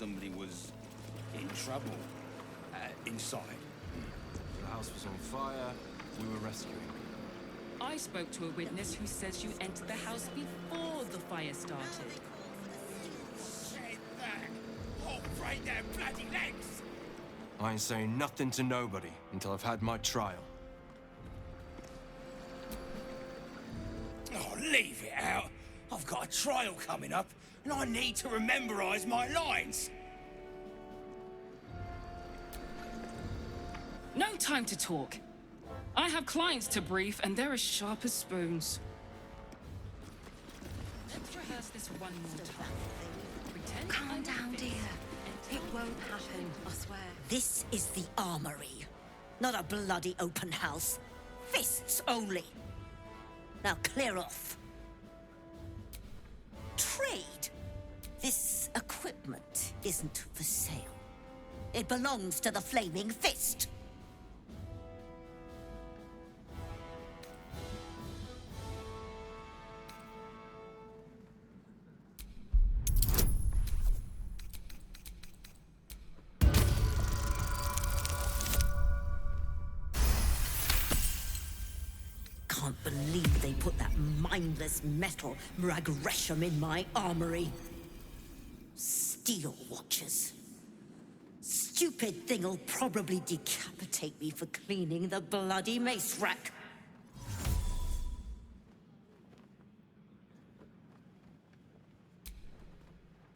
somebody was in trouble inside. The house was on fire. We were rescuing. I spoke to a witness who says you entered the house before the fire started. Said that. Oh, break their bloody legs! I ain't saying nothing to nobody until I've had my trial. Oh, leave it out. I've got a trial coming up, and I need to rememberize my lines. No time to talk. I have clients to brief, and they're as sharp as spoons. Let's rehearse this one more time. Pretend Calm down, dear. It won't happen, I swear. This is the armory, not a bloody open house. Fists only. Now clear off. Trade. This equipment isn't for sale. It belongs to the Flaming Fist. Can't believe they put that mindless metal Ragresham in my armory. Steel watchers. Stupid thing'll probably decapitate me for cleaning the bloody mace rack.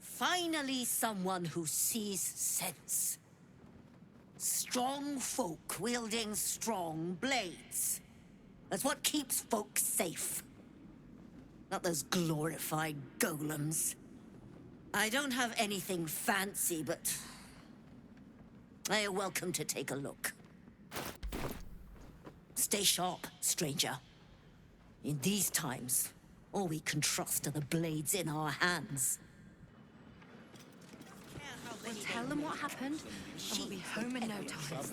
Finally, someone who sees sense. Strong folk wielding strong blades. That's what keeps folk safe. Not those glorified golems. I don't have anything fancy, but you're welcome to take a look. Stay sharp, stranger. In these times, all we can trust are the blades in our hands. Well, tell them what happened, and we'll be home in no time.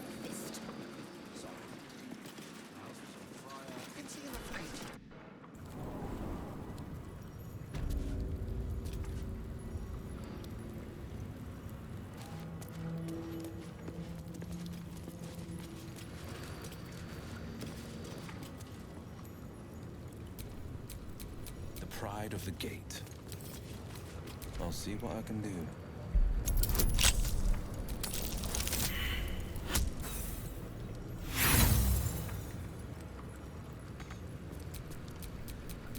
The pride of the gate. I'll see what I can do.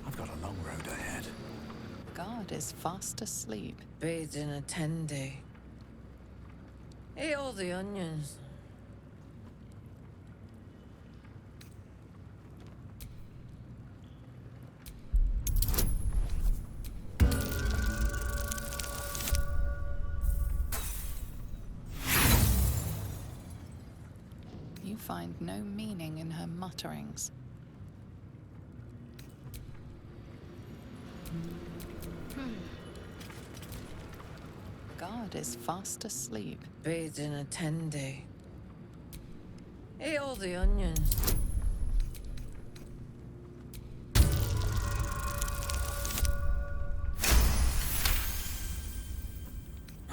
I've got a long road ahead. God is fast asleep. Bathed in a tendy. Ate all the onions. You find no meaning in her mutterings. God is fast asleep. Bathed in a tendy. Ate all the onions.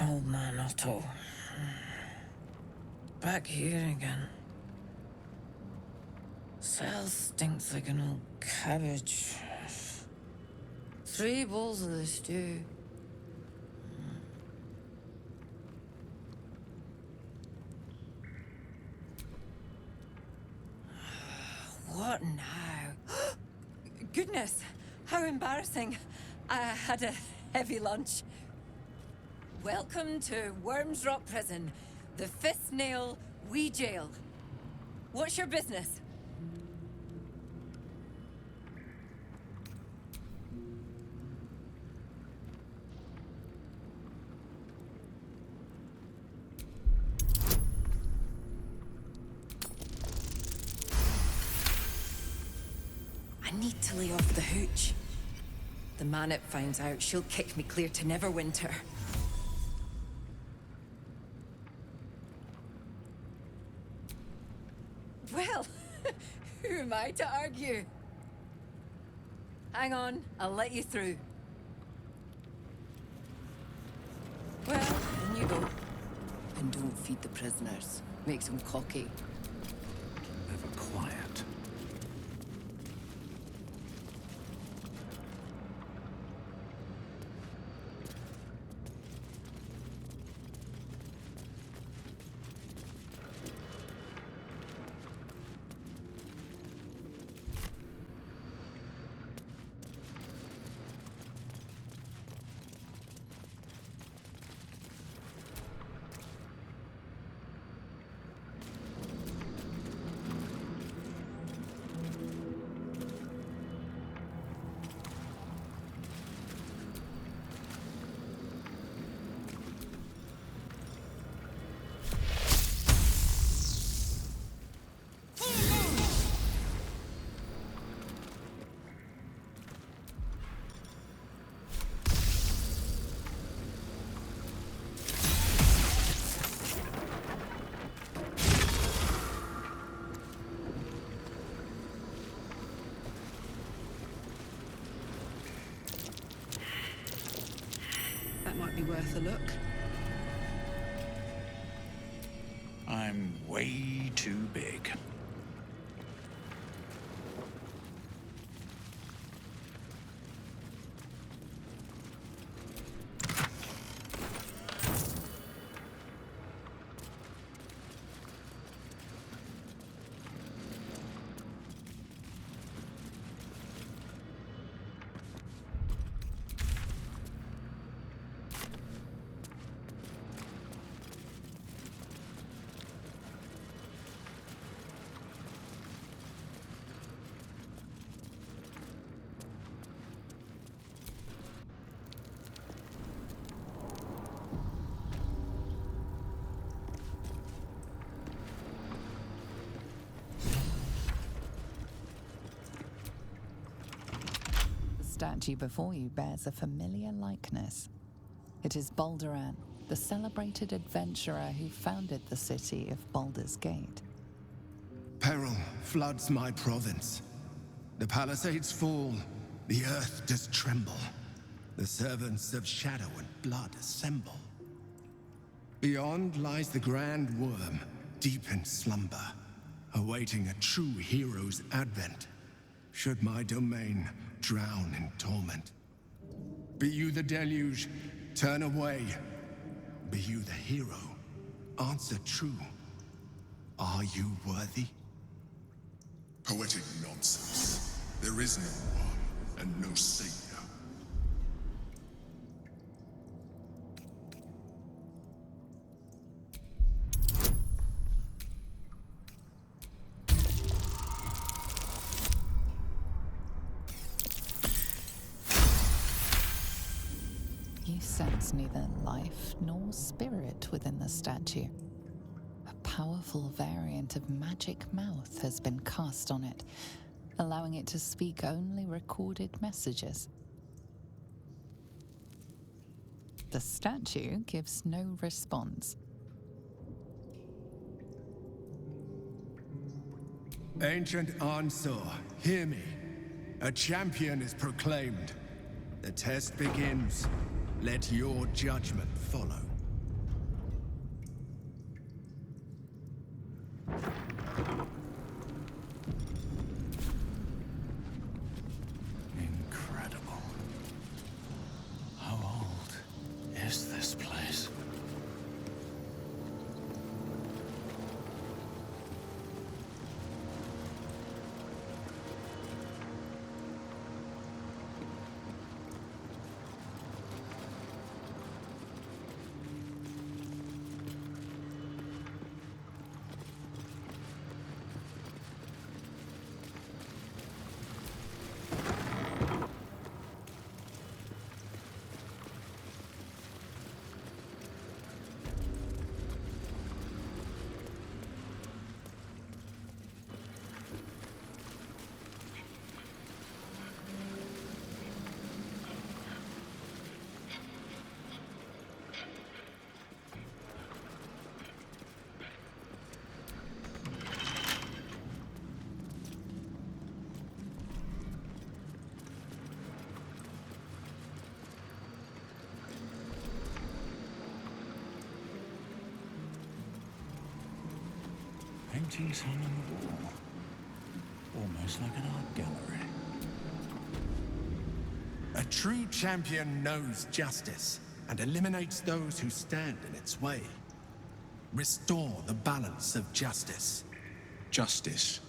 Old man Otto. Back here again. Cell stinks like an old cabbage. 3 bowls of the stew. What now? Goodness, how embarrassing. I had a heavy lunch. Welcome to Worms Rock Prison, the 5th nail, wee jail. What's your business? I need to lay off the hooch. The man it finds out, she'll kick me clear to Neverwinter. Well, who am I to argue? Hang on, I'll let you through. Well, In you go. And don't feed the prisoners. Makes them cocky. Never quiet. That might be worth a look. I'm way too big. The statue before you bears a familiar likeness. It is Baldur, the celebrated adventurer who founded the city of Baldur's Gate. Peril floods my province. The palisades fall, the earth does tremble. The servants of shadow and blood assemble. Beyond lies the grand worm, deep in slumber, awaiting a true hero's advent, should my domain drown in torment. Be you the deluge, turn away. Be you the hero, answer true. Are you worthy? Poetic nonsense. There is no one, and no savior. You sense neither life nor spirit within the statue. A powerful variant of magic mouth has been cast on it, allowing it to speak only recorded messages. The statue gives no response. Ancient Ansor, hear me. A champion is proclaimed. The test begins. Let your judgment follow. Incredible. How old is this place? paintings hung on the wall. Almost like an art gallery. A true champion knows justice and eliminates those who stand in its way. Restore the balance of justice. Justice.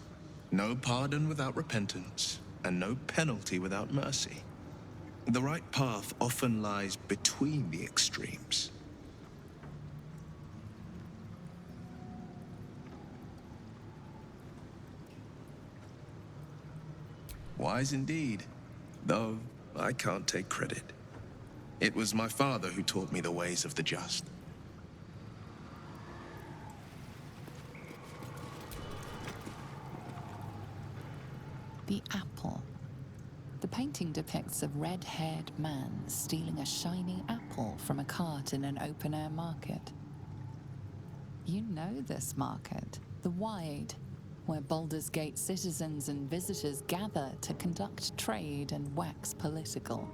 No pardon without repentance, and no penalty without mercy. The right path often lies between the extremes. Wise indeed, though I can't take credit. It was my father who taught me the ways of the just. The apple. The painting depicts a red-haired man stealing a shiny apple from a cart in an open-air market. You know this market, the Wide, where Baldur's Gate citizens and visitors gather to conduct trade and wax political.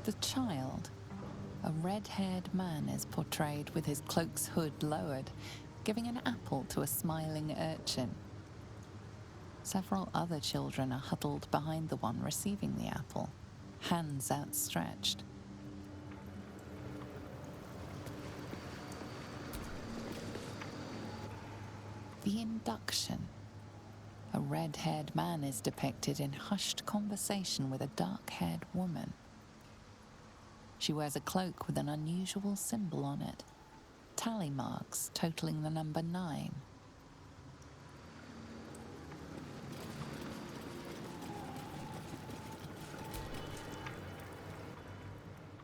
The child. A red-haired man is portrayed with his cloak's hood lowered, giving an apple to a smiling urchin. Several other children are huddled behind the one receiving the apple, hands outstretched. The induction. A red-haired man is depicted in hushed conversation with a dark-haired woman. She wears a cloak with an unusual symbol on it, tally marks totaling the number 9.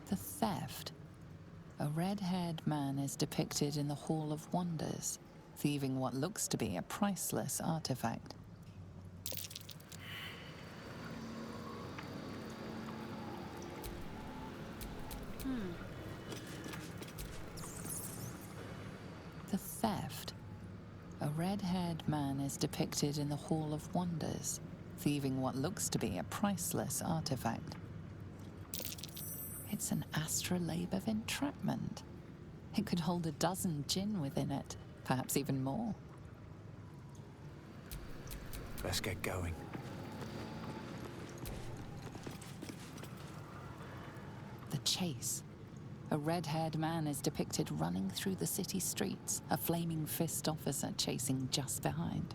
The theft. A red-haired man is depicted in the Hall of Wonders, thieving what looks to be a priceless artifact. The theft. A red-haired man is depicted in the Hall of Wonders, thieving what looks to be a priceless artifact. It's an astrolabe of entrapment. It could hold a dozen djinn within it, perhaps even more. Let's get going. The chase. A red-haired man is depicted running through the city streets, a flaming fist officer chasing just behind.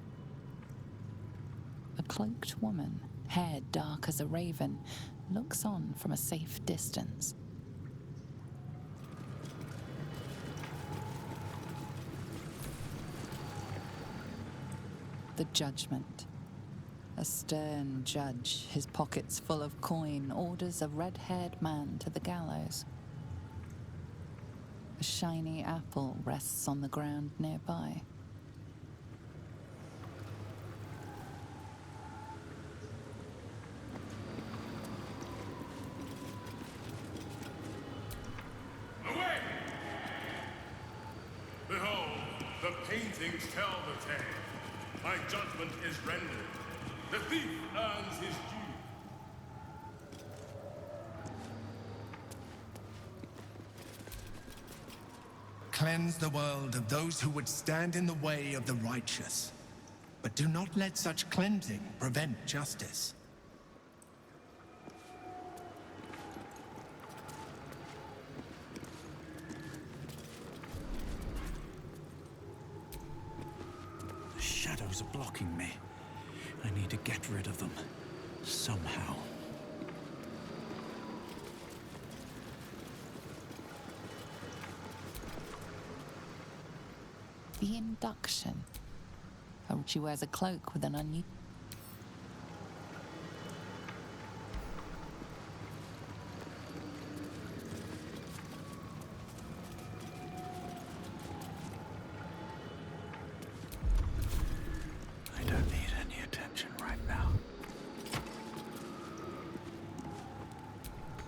A cloaked woman, hair dark as a raven, looks on from a safe distance. The judgment. A stern judge, his pockets full of coin, orders a red-haired man to the gallows. A shiny apple rests on the ground nearby. Away! Behold, the paintings tell the tale. My judgment is rendered. The thief earns his due. Cleanse the world of those who would stand in the way of the righteous. But do not let such cleansing prevent justice. The shadows are blocking me. I need to get rid of them. Somehow. The induction. She wears a cloak with an unusual... I don't need any attention right now.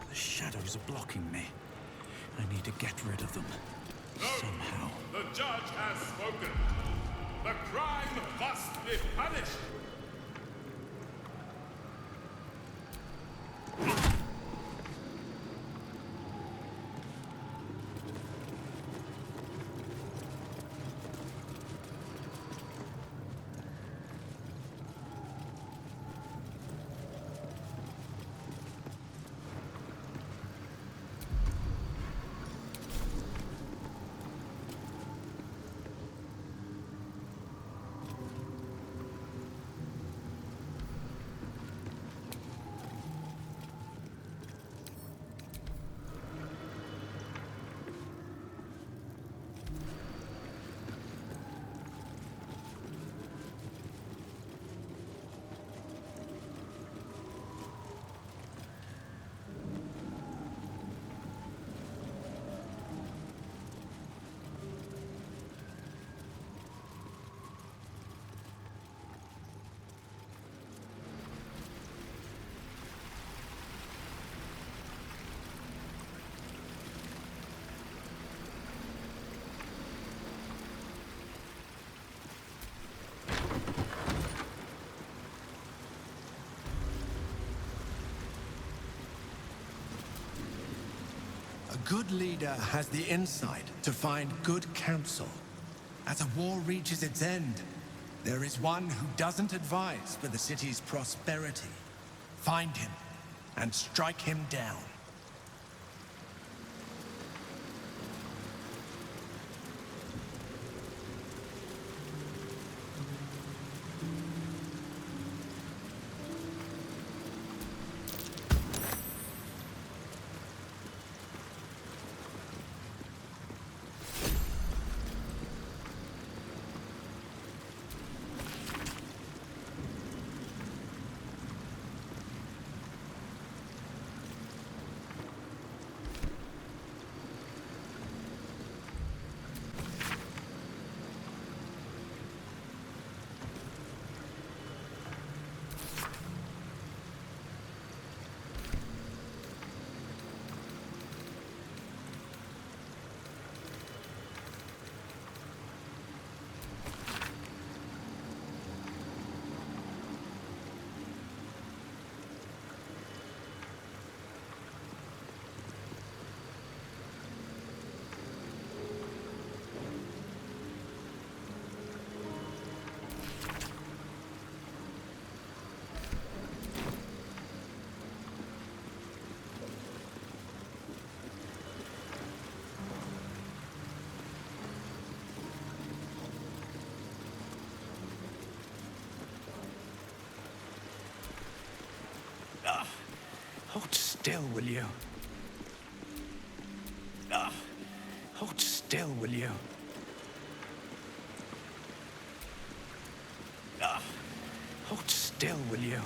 The shadows are blocking me. I need to get rid of them. Somehow. The judge has spoken. The crime must be punished. good leader has the insight to find good counsel. As a war reaches its end, there is one who doesn't advise for the city's prosperity. Find him and strike him down. Hold still, will you? Hold still, will you? Hold still, will you?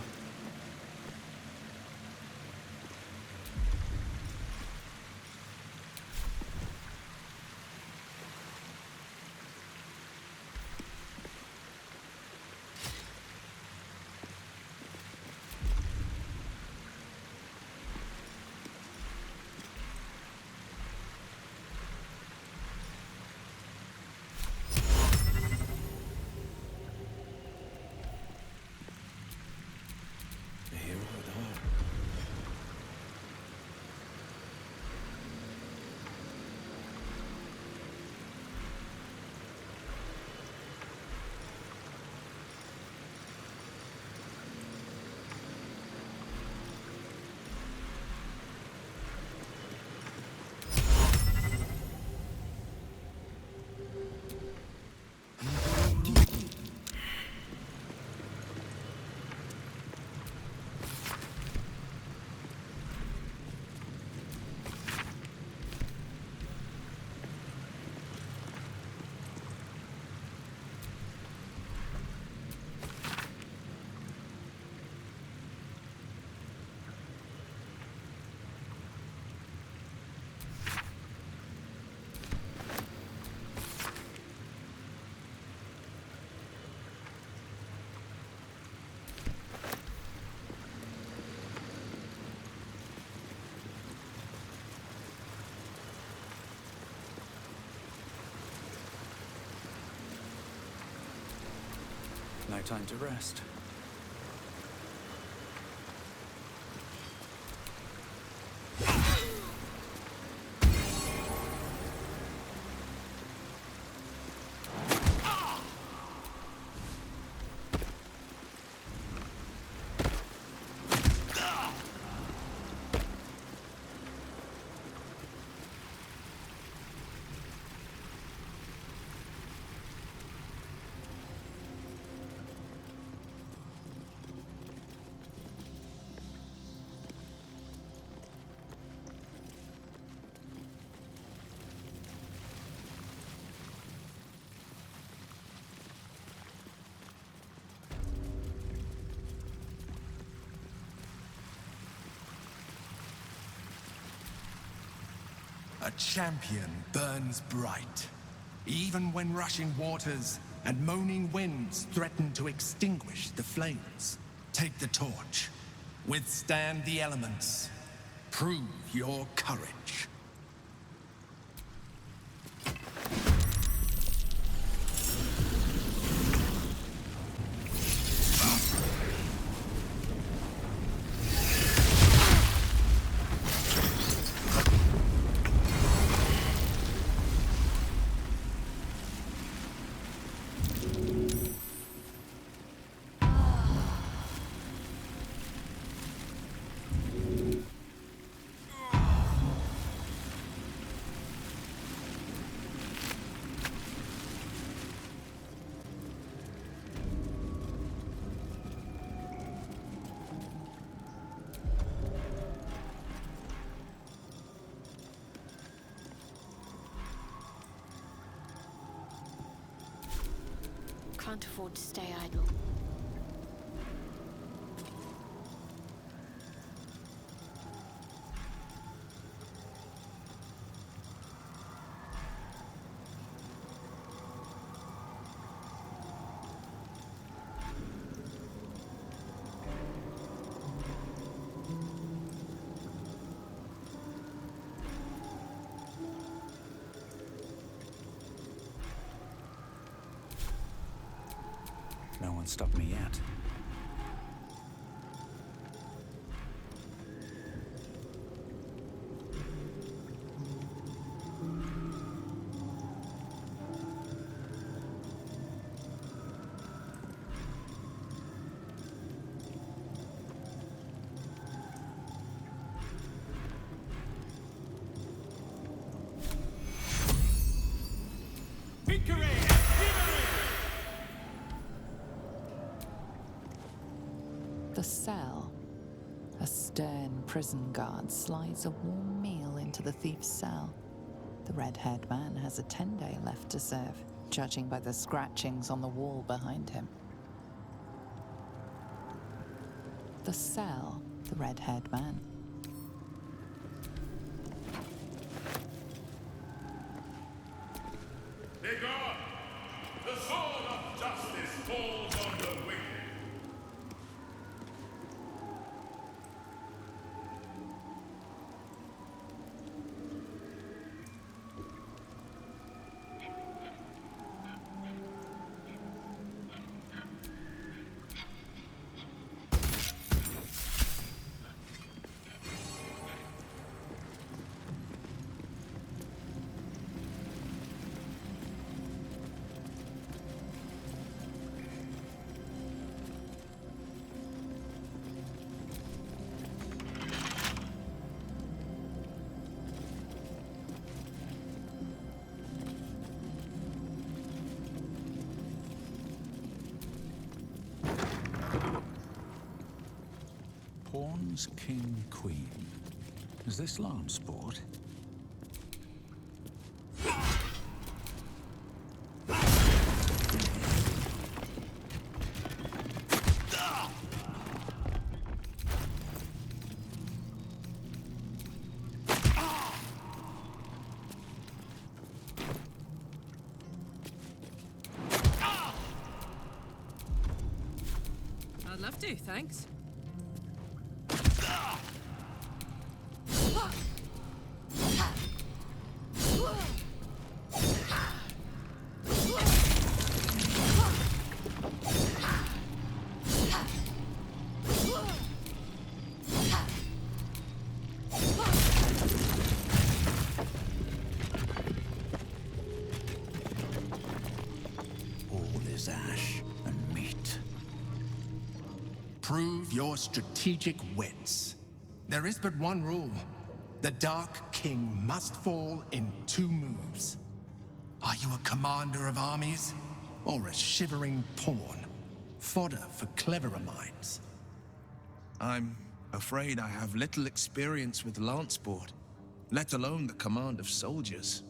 No time to rest. A champion burns bright, even when rushing waters and moaning winds threaten to extinguish the flames. Take the torch, withstand the elements, prove your courage. can't afford to stay idle. No one stopped me yet. Victory! The cell. A stern prison guard slides a warm meal into the thief's cell. The red-haired man has a 10-day left to serve, judging by the scratchings on the wall behind him. The cell. The red-haired man. Begone! The sword of justice falls on the wicked. Pawns, king, queen. Is this lawn sport? I'd love to, thanks. All is ash and meat. Prove your strategic wits. There is but one rule. The Dark King must fall in 2 moves. Are you a commander of armies? Or a shivering pawn? Fodder for cleverer minds. I'm afraid I have little experience with lance sport, let alone the command of soldiers.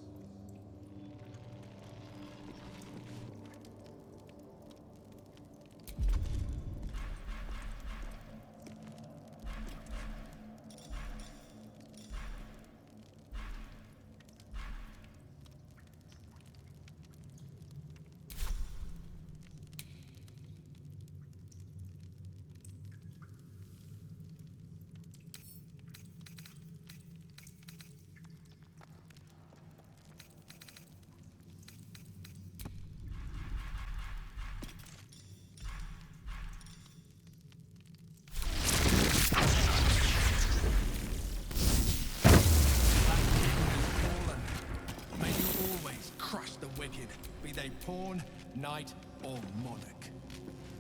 Be they pawn, knight, or monarch.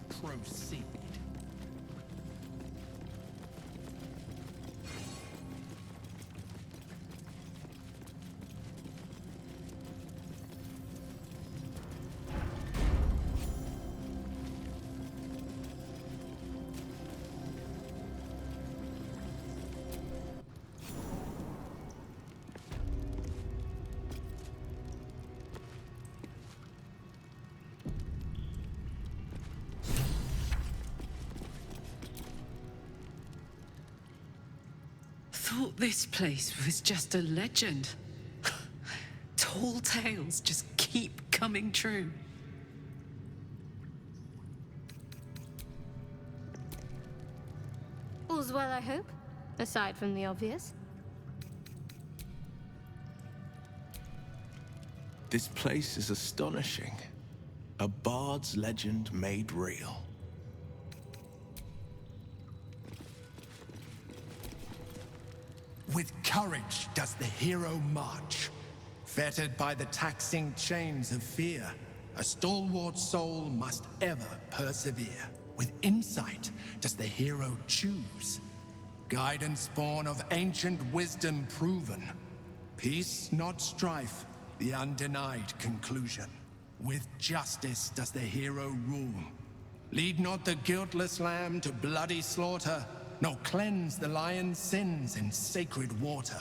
Proceed. thought this place was just a legend. Tall tales just keep coming true. All's well, I hope, aside from the obvious. This place is astonishing. A bard's legend made real. With courage does the hero march. Fettered by the taxing chains of fear, a stalwart soul must ever persevere. With insight does the hero choose. Guidance born of ancient wisdom proven. Peace, not strife, the undenied conclusion. With justice does the hero rule. Lead not the guiltless lamb to bloody slaughter, nor cleanse the lion's sins in sacred water.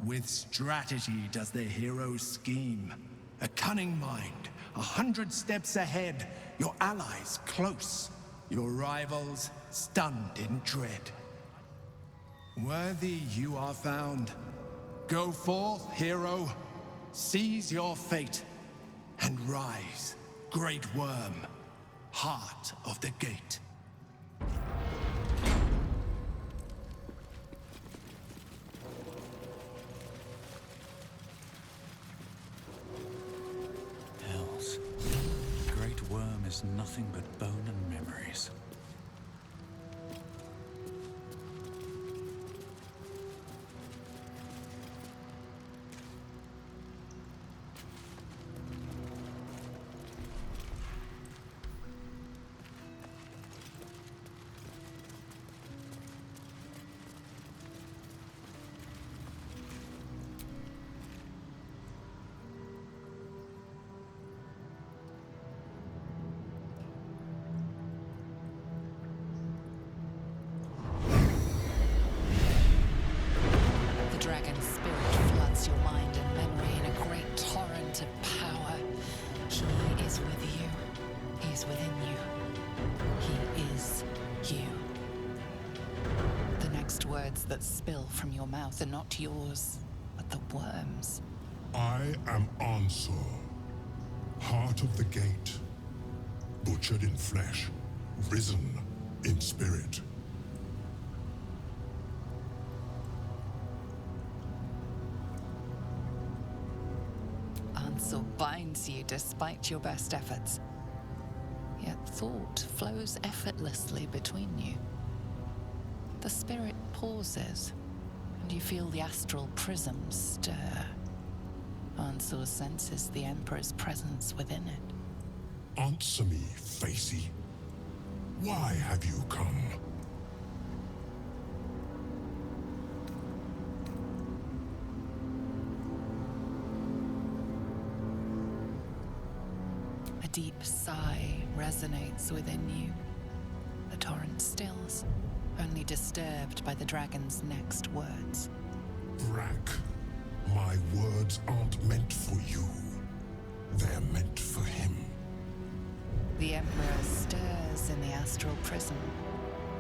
With strategy does the hero scheme. A cunning mind, 100 steps ahead, your allies close, your rivals stunned in dread. Worthy you are found. Go forth, hero, seize your fate, and rise, great worm, heart of the gate. Hells. Great worm is nothing but bone and memories. Dragon's spirit floods your mind and memory in a great torrent of power. He is with you. He is within you. He is you. The next words that spill from your mouth are not yours, but the worm's. I am Ansur, heart of the gate, butchered in flesh, risen in spirit. Ansur binds you despite your best efforts. Yet thought flows effortlessly between you. The spirit pauses, and you feel the astral prism stir. Ansur senses the Emperor's presence within it. Answer me, Facey. Why have you come? A deep sigh resonates within you. The torrent stills, only disturbed by the dragon's next words. Brack, my words aren't meant for you. They're meant for him. The Emperor stirs in the astral prism,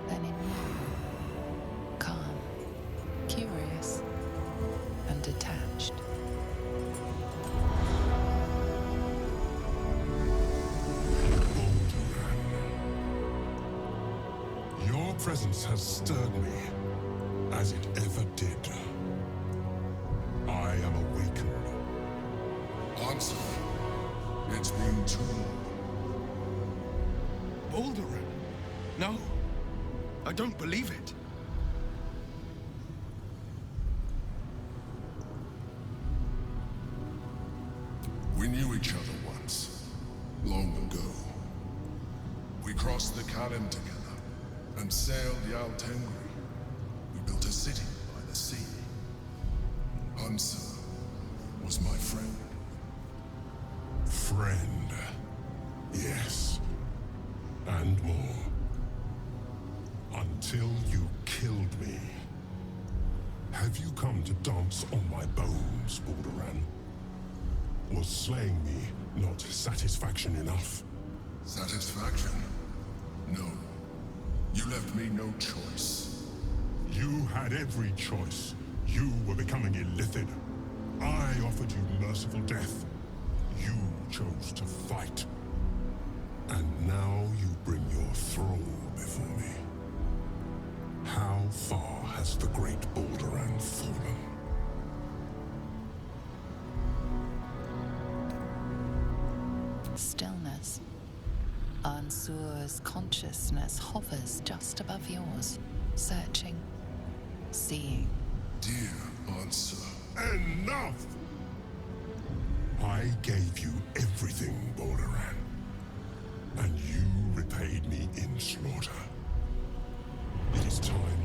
then in you. Calm, curious, and detached. Your presence has stirred me, as it ever did. I am awakened. Answer. It's been too long. Baldur? No. I don't believe it. We knew each other once, long ago. We crossed the Kalin together and sailed Yal Tengri. We built a city by the sea. Ansur was my friend. Friend. Yes. And more. Until you killed me. Have you come to dance on my bones, Balduran? Was slaying me not satisfaction enough? Satisfaction? No. You left me no choice. You had every choice. You were becoming illithid. I offered you merciful death. You chose to fight. And now you bring your thrall before me. How far has the great Baldur fallen? Stillness. Ansur's consciousness hovers just above yours, searching, seeing. Dear Ansur, enough! I gave you everything, Balduran, and you repaid me in slaughter. It is time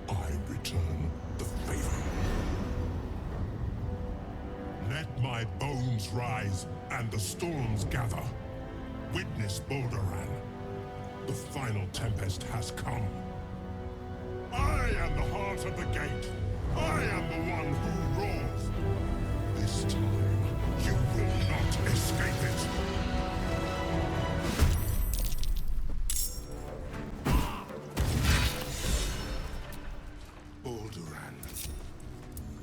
I return the favor. Let my bones rise and the storms gather. Witness Balduran. The final tempest has come. I am the heart of the gate. I am the one who roars. This time, you will not escape it. Balduran,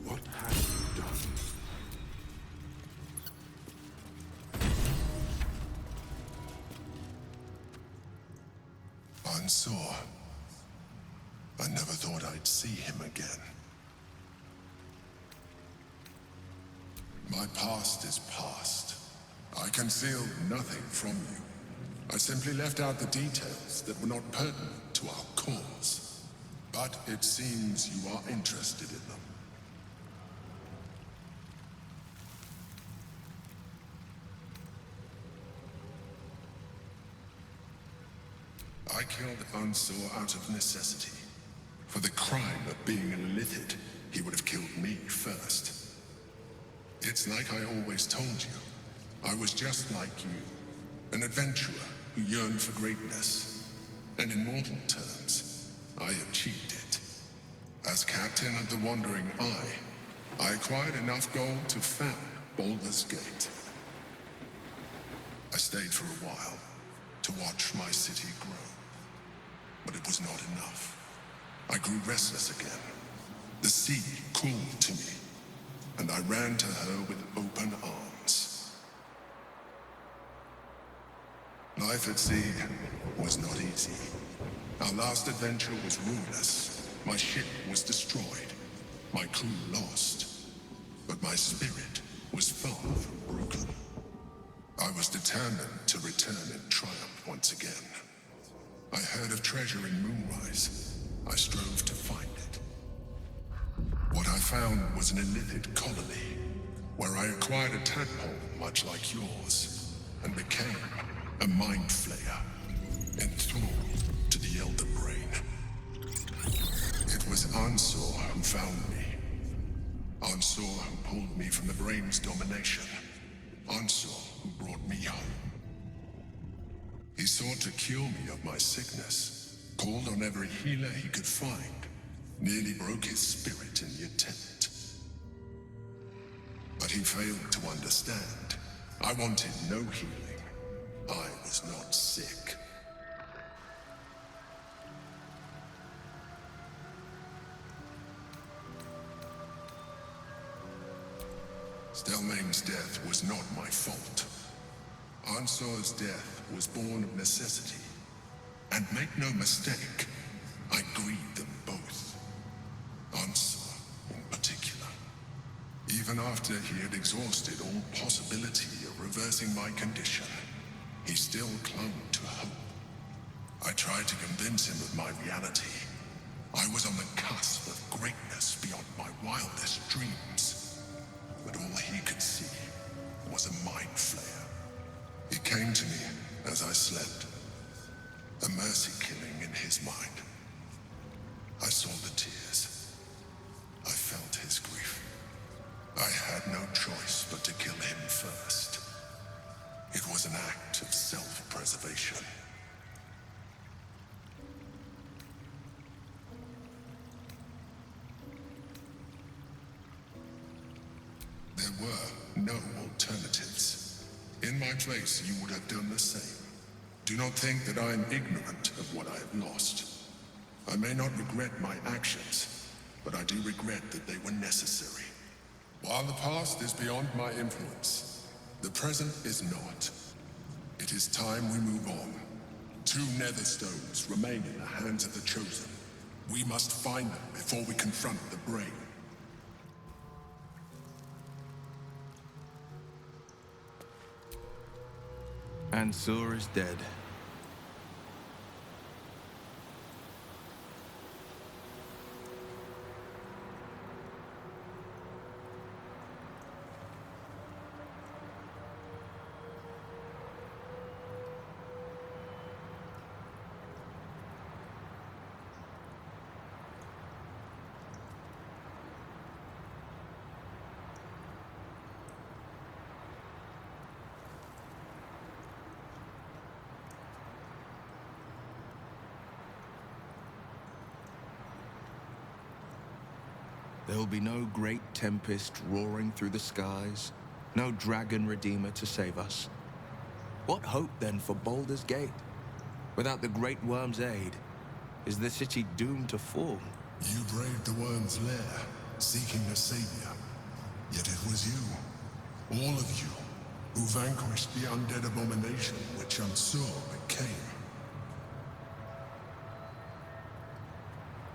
what have you done? Ansur. I never thought I'd see him again. My past is past. I concealed nothing from you. I simply left out the details that were not pertinent to our cause. But it seems you are interested in them. I killed Ansur out of necessity. For the crime of being an illithid, he would have killed me first. It's like I always told you. I was just like you, an adventurer who yearned for greatness. And in mortal terms, I achieved it. As captain of the Wandering Eye, I acquired enough gold to found Baldur's Gate. I stayed for a while to watch my city grow. But it was not enough. I grew restless again. The sea called to me, and I ran to her with open arms. Life at sea was not easy. Our last adventure was ruinous. My ship was destroyed. My crew lost. But my spirit was far from broken. I was determined to return in triumph once again. I heard of treasure in Moonrise. I strove to find it. What I found was an illithid colony, where I acquired a tadpole much like yours, and became a mind flayer, enthralled to the Elder Brain. It was Ansur who found me. Ansur who pulled me from the Brain's domination. Ansur who brought me home. He sought to cure me of my sickness, called on every healer he could find, nearly broke his spirit in the attempt. But he failed to understand. I wanted no healing. I was not sick. Stelmane's death was not my fault. Ansur's death was born of necessity. And make no mistake, I grieved them both. Ansur, in particular. Even after he had exhausted all possibility of reversing my condition, he still clung to hope. I tried to convince him of my reality. I was on the cusp of greatness beyond my wildest dreams. But all he could see was a mind flayer. It came to me as I slept. A mercy killing in his mind. I saw the tears. I felt his grief. I had no choice but to kill him first. It was an act of self-preservation. There were no alternatives. In my place, you would have done the same. Do not think that I am ignorant of what I have lost. I may not regret my actions, but I do regret that they were necessary. While the past is beyond my influence, the present is not. It is time we move on. 2 nether stones remain in the hands of the Chosen. We must find them before we confront the Brain. And Sur is dead. There will be no great tempest roaring through the skies, no dragon redeemer to save us. What hope then for Baldur's Gate? Without the Great Worm's aid, is the city doomed to fall? You braved the Worm's lair, seeking a savior. Yet it was you, all of you, who vanquished the undead abomination which Sur became.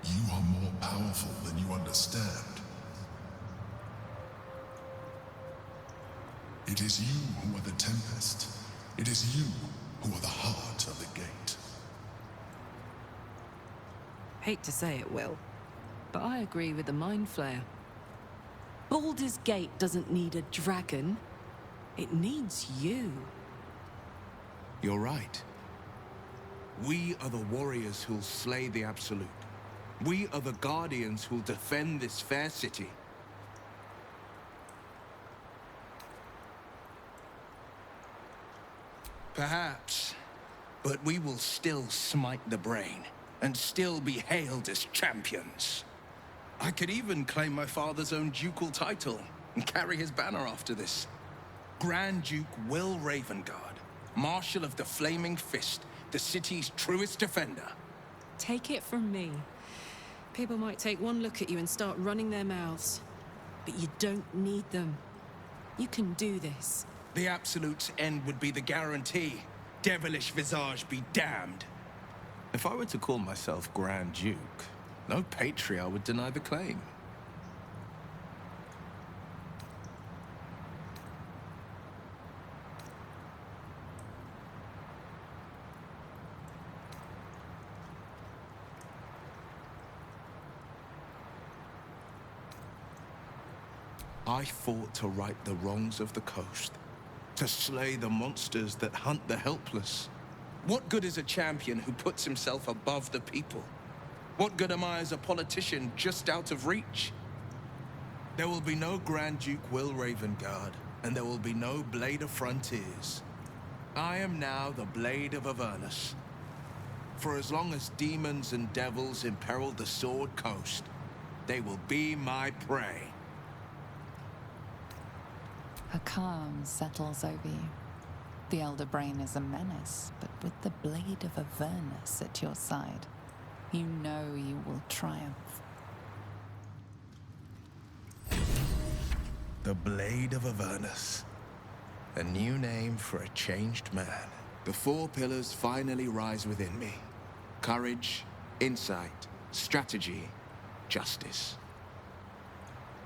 You are more powerful than you understand. It is you who are the Tempest. It is you who are the heart of the gate. Hate to say it, Will, but I agree with the Mind Flayer. Baldur's Gate doesn't need a dragon. It needs you. You're right. We are the warriors who'll slay the Absolute. We are the guardians who'll defend this fair city. Perhaps, but we will still smite the Brain, and still be hailed as champions. I could even claim my father's own ducal title, and carry his banner after this. Grand Duke Will Ravengard, Marshal of the Flaming Fist, the city's truest defender. Take it from me. People might take one look at you and start running their mouths. But you don't need them. You can do this. The Absolute's end would be the guarantee. Devilish visage be damned. If I were to call myself Grand Duke, no patriarch would deny the claim. I fought to right the wrongs of the coast, to slay the monsters that hunt the helpless. What good is a champion who puts himself above the people? What good am I as a politician just out of reach? There will be no Grand Duke Will Ravengard, and there will be no Blade of Frontiers. I am now the Blade of Avernus. For as long as demons and devils imperil the Sword Coast, they will be my prey. A calm settles over you. The Elder Brain is a menace, but with the Blade of Avernus at your side, you know you will triumph. The Blade of Avernus. A new name for a changed man. The 4 pillars finally rise within me. Courage, insight, strategy, justice.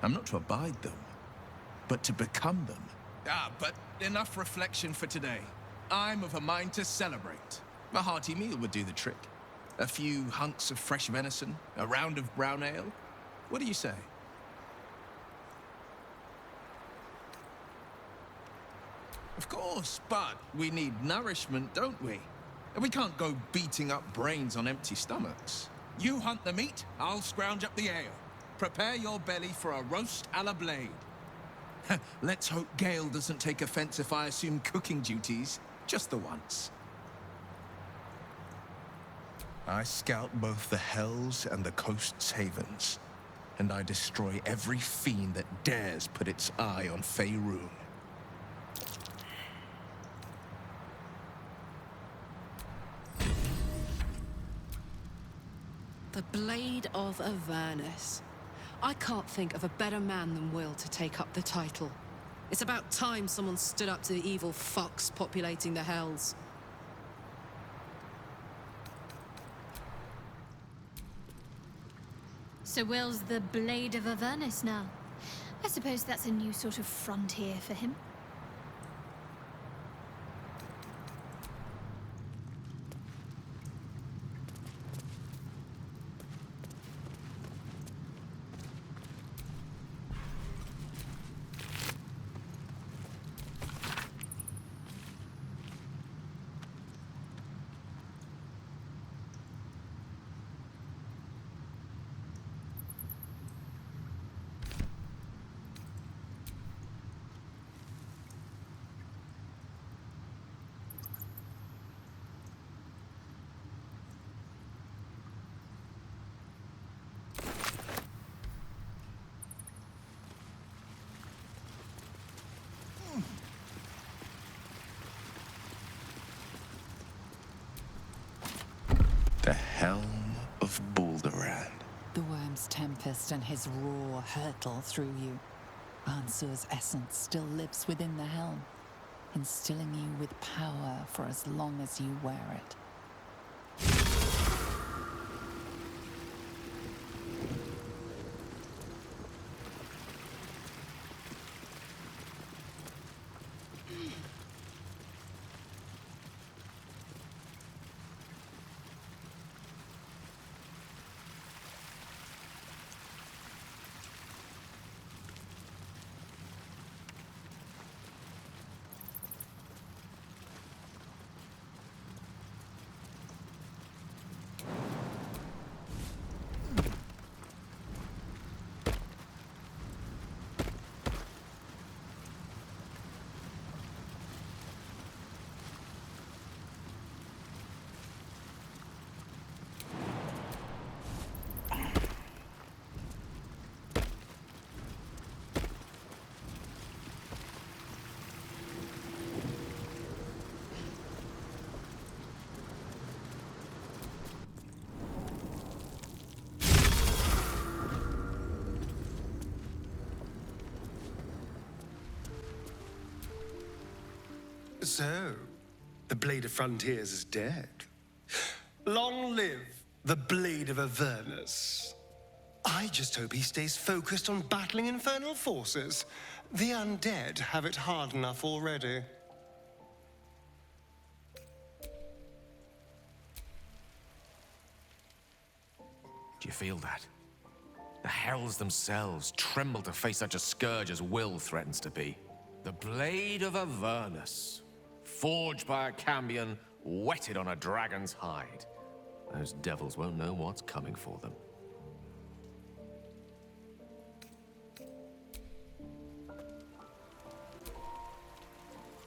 I'm not to abide them, but to become them. But enough reflection for today. I'm of a mind to celebrate. A hearty meal would do the trick. A few hunks of fresh venison, a round of brown ale. What do you say? Of course, but we need nourishment, don't we? And we can't go beating up brains on empty stomachs. You hunt the meat, I'll scrounge up the ale. Prepare your belly for a roast a la Blade. Let's hope Gale doesn't take offense if I assume cooking duties, just the once. I scout both the hells and the coast's havens, and I destroy every fiend that dares put its eye on Faerun. The Blade of Avernus. I can't think of a better man than Will to take up the title. It's about time someone stood up to the evil fucks populating the Hells. So Will's the Blade of Avernus now. I suppose that's a new sort of frontier for him. The helm of Baldur. The worm's tempest and his roar hurtle through you. Ansur's essence still lives within the helm, instilling you with power for as long as you wear it. So, the Blade of Frontiers is dead. Long live the Blade of Avernus. I just hope he stays focused on battling infernal forces. The undead have it hard enough already. Do you feel that? The Hells themselves tremble to face such a scourge as Will threatens to be. The Blade of Avernus. Forged by a Cambion, whetted on a dragon's hide. Those devils won't know what's coming for them.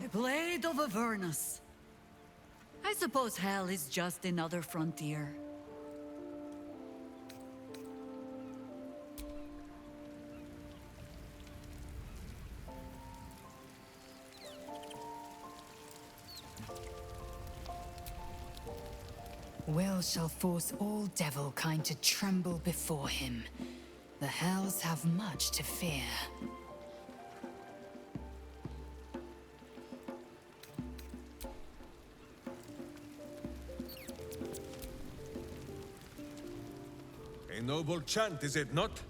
The Blade of Avernus. I suppose hell is just another frontier. Will shall force all devil kind to tremble before him. The Hells have much to fear. A noble chant, is it not?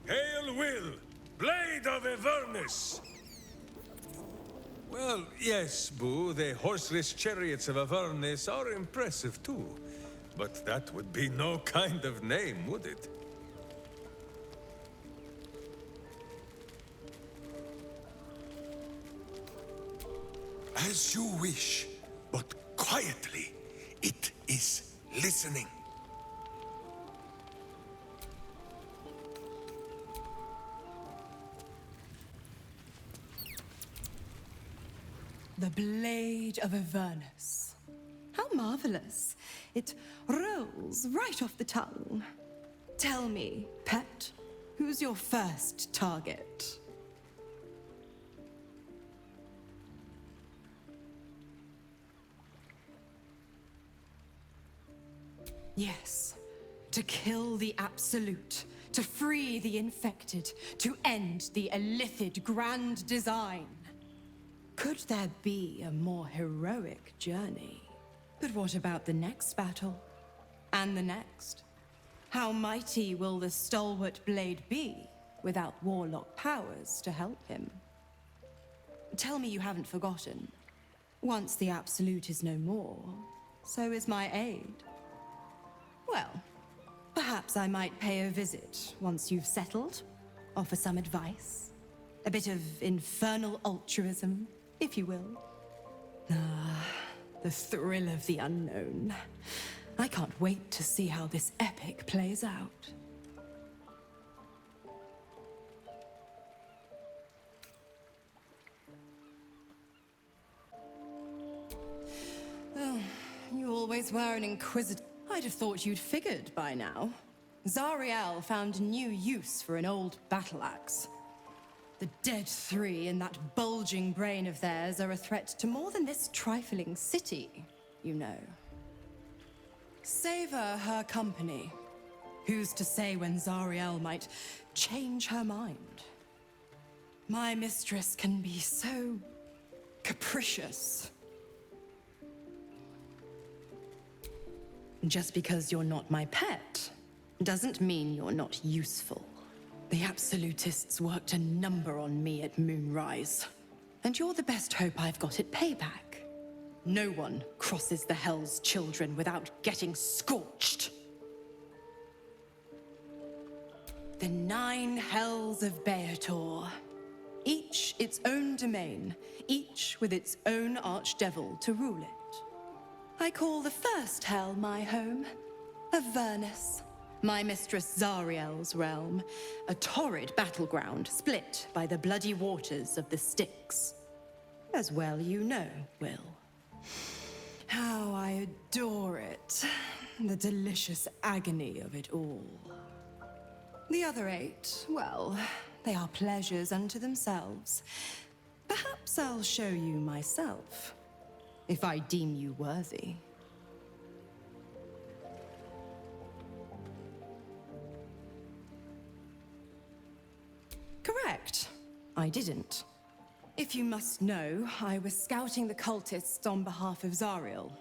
Hail Will, Blade of Avernus! Well, yes, Boo, the horseless chariots of Avernus are impressive too. But that would be no kind of name, would it? As you wish, but quietly. It is listening. The Blade of Avernus. How marvelous. It rolls right off the tongue. Tell me, pet, who's your first target? Yes, to kill the Absolute, To free the infected, to end the illithid grand design. Could there be a more heroic journey? But what about the next battle? And the next? How mighty will the stalwart blade be without warlock powers to help him? Tell me you haven't forgotten. Once the Absolute is no more, so is my aid. Well, perhaps I might pay a visit once you've settled, offer some advice. A bit of infernal altruism, if you will. Ah, the thrill of the unknown. I can't wait to see how this epic plays out. Oh, you always were an inquisitor. I'd have thought you'd figured by now. Zariel found a new use for an old battle axe. The dead three in that bulging brain of theirs are a threat to more than this trifling city, you know. Savor her company. Who's to say when Zariel might change her mind? My mistress can be so capricious. Just because you're not my pet doesn't mean you're not useful. The Absolutists worked a number on me at Moonrise, and you're the best hope I've got at payback. No one crosses the Hell's Children without getting scorched. The 9 Hells of Beator. Each its own domain, each with its own archdevil to rule it. I call the first hell my home, Avernus, my mistress Zariel's realm, a torrid battleground split by the bloody waters of the Styx. As well you know, Will. How I adore it, the delicious agony of it all. The other 8, well, they are pleasures unto themselves. Perhaps I'll show you myself, if I deem you worthy. Correct. I didn't. If you must know, I was scouting the cultists on behalf of Zariel,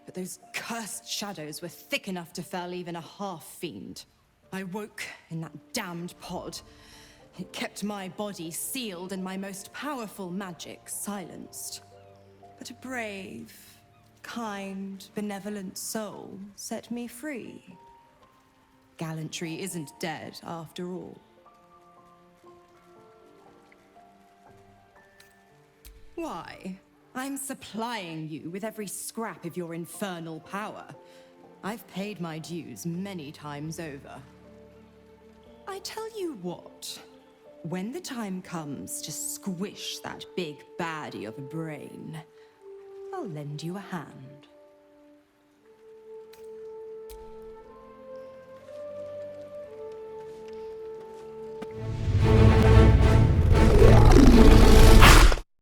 but those cursed shadows were thick enough to fell even a half-fiend. I woke in that damned pod. It kept my body sealed and my most powerful magic silenced. But a brave, kind, benevolent soul set me free. Gallantry isn't dead, after all. Why? I'm supplying you with every scrap of your infernal power. I've paid my dues many times over. I tell you what, when the time comes to squish that big baddie of a brain, I'll lend you a hand.